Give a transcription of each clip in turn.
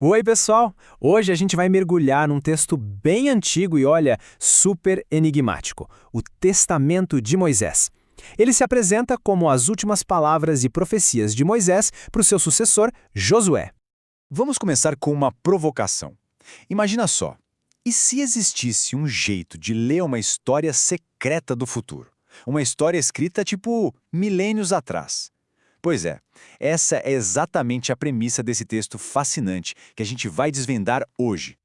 Oi, pessoal! Hoje a gente vai mergulhar num texto bem antigo e, olha, super enigmático: o Testamento de Moisés. Ele se apresenta como as últimas palavras e profecias de Moisés para o seu sucessor, Josué. Vamos começar com uma provocação. Imagina só, e se existisse um jeito de ler uma história secreta do futuro? Uma história escrita tipo milênios atrás. Pois é, essa é exatamente a premissa desse texto fascinante que a gente vai desvendar hoje.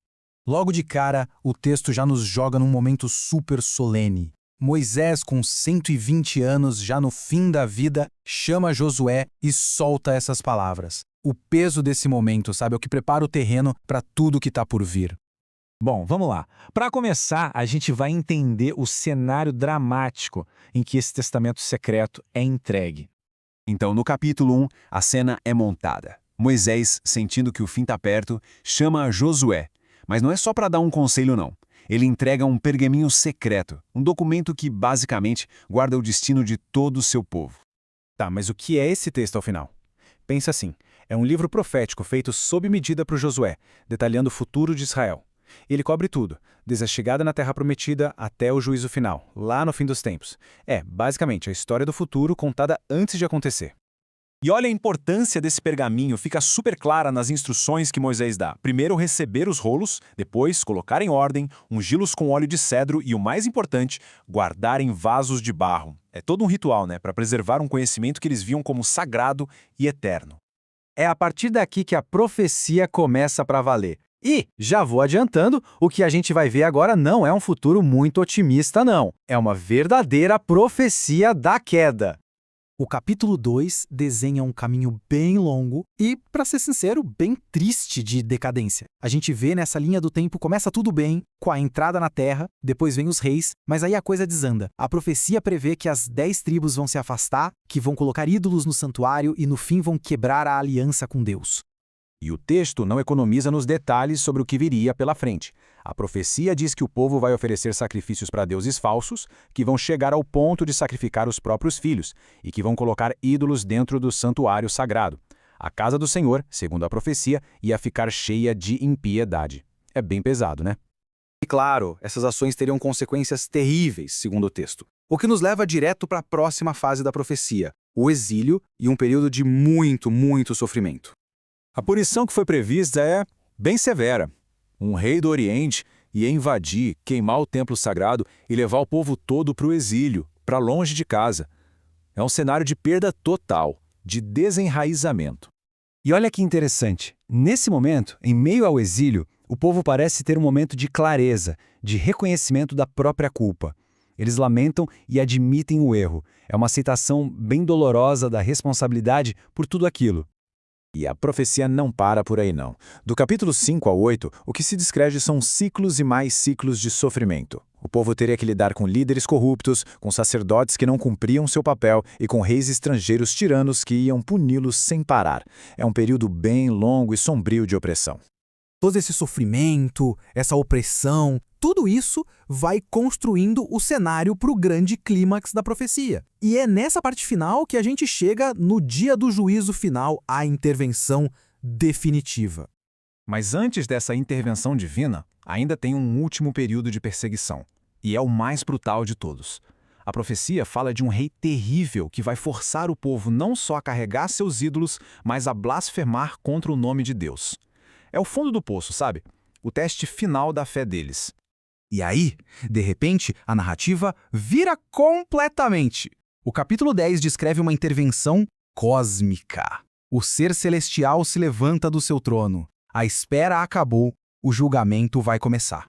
Logo de cara, o texto já nos joga num momento super solene. Moisés, com 120 anos, já no fim da vida, chama Josué e solta essas palavras. O peso desse momento, sabe, é o que prepara o terreno para tudo que está por vir. Bom, vamos lá. Para começar, a gente vai entender o cenário dramático em que esse testamento secreto é entregue. Então, no capítulo 1, a cena é montada. Moisés, sentindo que o fim está perto, chama Josué. Mas não é só para dar um conselho, não. Ele entrega um pergaminho secreto, um documento que, basicamente, guarda o destino de todo o seu povo. Tá, mas o que é esse texto ao final? Pensa assim, é um livro profético feito sob medida para o Josué, detalhando o futuro de Israel. Ele cobre tudo, desde a chegada na Terra Prometida até o juízo final, lá no fim dos tempos. É, basicamente, a história do futuro contada antes de acontecer. E olha a importância desse pergaminho, fica super clara nas instruções que Moisés dá. Primeiro receber os rolos, depois colocar em ordem, ungí-los com óleo de cedro e, o mais importante, guardar em vasos de barro. É todo um ritual, né, para preservar um conhecimento que eles viam como sagrado e eterno. É a partir daqui que a profecia começa para valer. E, já vou adiantando, o que a gente vai ver agora não é um futuro muito otimista, não. É uma verdadeira profecia da queda. O capítulo 2 desenha um caminho bem longo e, para ser sincero, bem triste de decadência. A gente vê nessa linha do tempo, começa tudo bem, com a entrada na terra, depois vem os reis, mas aí a coisa desanda. A profecia prevê que as 10 tribos vão se afastar, que vão colocar ídolos no santuário e no fim vão quebrar a aliança com Deus. E o texto não economiza nos detalhes sobre o que viria pela frente. A profecia diz que o povo vai oferecer sacrifícios para deuses falsos, que vão chegar ao ponto de sacrificar os próprios filhos, e que vão colocar ídolos dentro do santuário sagrado. A casa do Senhor, segundo a profecia, ia ficar cheia de impiedade. É bem pesado, né? E claro, essas ações teriam consequências terríveis, segundo o texto. O que nos leva direto para a próxima fase da profecia, o exílio e um período de muito sofrimento. A punição que foi prevista é bem severa. Um rei do Oriente ia invadir, queimar o templo sagrado e levar o povo todo para o exílio, para longe de casa. É um cenário de perda total, de desenraizamento. E olha que interessante, nesse momento, em meio ao exílio, o povo parece ter um momento de clareza, de reconhecimento da própria culpa. Eles lamentam e admitem o erro. É uma aceitação bem dolorosa da responsabilidade por tudo aquilo. E a profecia não para por aí não. Do capítulo 5 ao 8, o que se descreve são ciclos e mais ciclos de sofrimento. O povo teria que lidar com líderes corruptos, com sacerdotes que não cumpriam seu papel e com reis estrangeiros tiranos que iam puni-los sem parar. É um período bem longo e sombrio de opressão. Todo esse sofrimento, essa opressão, tudo isso vai construindo o cenário para o grande clímax da profecia. E é nessa parte final que a gente chega no dia do juízo final, a intervenção definitiva. Mas antes dessa intervenção divina, ainda tem um último período de perseguição. E é o mais brutal de todos. A profecia fala de um rei terrível que vai forçar o povo não só a carregar seus ídolos, mas a blasfemar contra o nome de Deus. É o fundo do poço, sabe? O teste final da fé deles. E aí, de repente, a narrativa vira completamente. O capítulo 10 descreve uma intervenção cósmica. O ser celestial se levanta do seu trono. A espera acabou, o julgamento vai começar.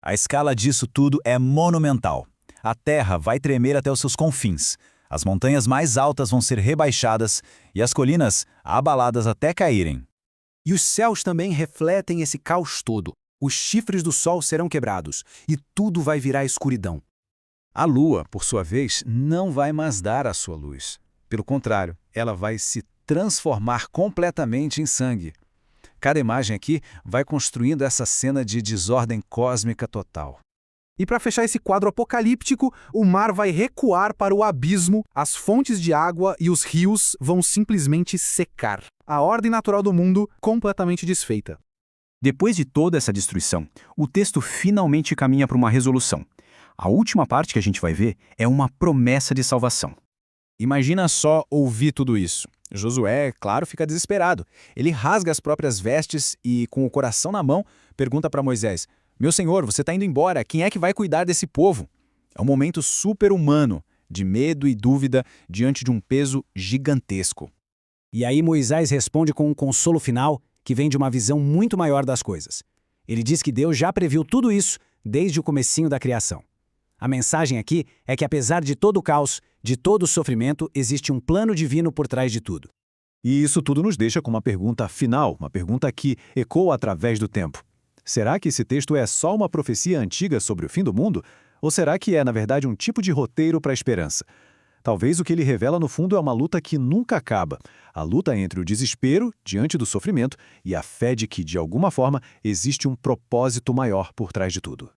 A escala disso tudo é monumental. A terra vai tremer até os seus confins. As montanhas mais altas vão ser rebaixadas e as colinas abaladas até caírem. E os céus também refletem esse caos todo. Os chifres do sol serão quebrados e tudo vai virar escuridão. A lua, por sua vez, não vai mais dar a sua luz. Pelo contrário, ela vai se transformar completamente em sangue. Cada imagem aqui vai construindo essa cena de desordem cósmica total. E para fechar esse quadro apocalíptico, o mar vai recuar para o abismo, as fontes de água e os rios vão simplesmente secar. A ordem natural do mundo completamente desfeita. Depois de toda essa destruição, o texto finalmente caminha para uma resolução. A última parte que a gente vai ver é uma promessa de salvação. Imagina só ouvir tudo isso. Josué, claro, fica desesperado. Ele rasga as próprias vestes e, com o coração na mão, pergunta para Moisés: Meu senhor, você está indo embora, quem é que vai cuidar desse povo? É um momento super-humano, de medo e dúvida diante de um peso gigantesco. E aí Moisés responde com um consolo final que vem de uma visão muito maior das coisas. Ele diz que Deus já previu tudo isso desde o comecinho da criação. A mensagem aqui é que apesar de todo o caos, de todo o sofrimento, existe um plano divino por trás de tudo. E isso tudo nos deixa com uma pergunta final, uma pergunta que ecoa através do tempo. Será que esse texto é só uma profecia antiga sobre o fim do mundo? Ou será que é, na verdade, um tipo de roteiro para a esperança? Talvez o que ele revela, no fundo, é uma luta que nunca acaba. A luta entre o desespero, diante do sofrimento, e a fé de que, de alguma forma, existe um propósito maior por trás de tudo.